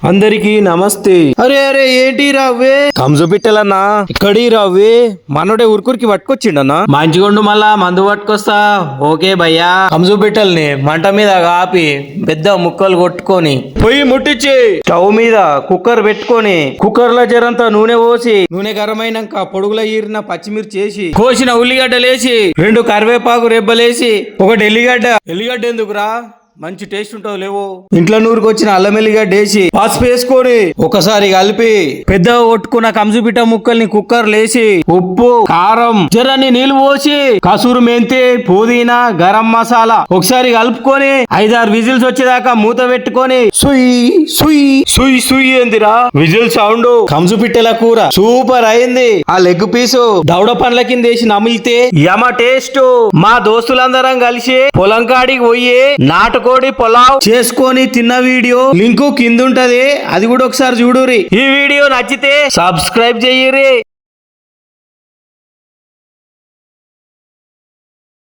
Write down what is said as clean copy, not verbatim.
అందరికి నమస్తే. అరే అరే ఏంటి రావే కంజు బిట్టలన్నా ఇక్కడి రావే మనోడే ఉరుకురికి పట్టుకొచ్చిండన్నా. మంచిగుండు మళ్ళా మందు పట్టుకొస్తా. ఓకే భయ్యా. కంజు బిట్టల్ని మంట మీద కాపి పెద్ద ముక్కలు కొట్టుకొని పొయ్యి ముట్టించి స్టవ్ మీద కుక్కర్ పెట్టుకొని కుక్కర్ లో జరంతా నూనె పోసి నూనె గరమైనాక పొడుగుల ఈరిన పచ్చిమిర్చి వేసి కోసిన ఉల్లిగడ్డలేసి 2 కరివేపాకు రెబ్బలేసి 1 ఎల్లిగడ్డ ఎందుకురా మంచి టేస్ట్ ఉంటావు లేవు ఇంట్లో నూరుకొచ్చిన అల్లం ఎల్లిగడ్డ వేసి పసుపు వేసుకొని ఒకసారి కలిపి పెద్దగా కొట్టుకున్న కంజుపిట్ట ముక్కల్ని కుక్కర్ లేసి ఉప్పు కారం జర్రని నీళ్లు పోసి కసూరు మెంతి పుదీనా గరం మసాలా ఒకసారి కలుపుకొని 5-6 విజిల్స్ వచ్చేదాకా మూత పెట్టుకొని సుయ్ సుయ్ సుయ్ సుయ్ ఏందిరా విజిల్ సౌండ్. కంజుపిట్టెల కూర సూపర్ అయింది. ఆ లెగ్ పీసు దవడ పండ్ల కింద వేసి నమిలితే యమ టేస్ట్. మా దోస్తులందరం కలిసి పొలం కాడికి పోయి నాటుకోడి పొలావ్ చేసుకొని తిన్న వీడియో లింకు కింద ఉంటది, అది కూడా ఒకసారి చూడురి. ఈ వీడియో నచ్చితే సబ్స్క్రైబ్ చెయ్యిరి.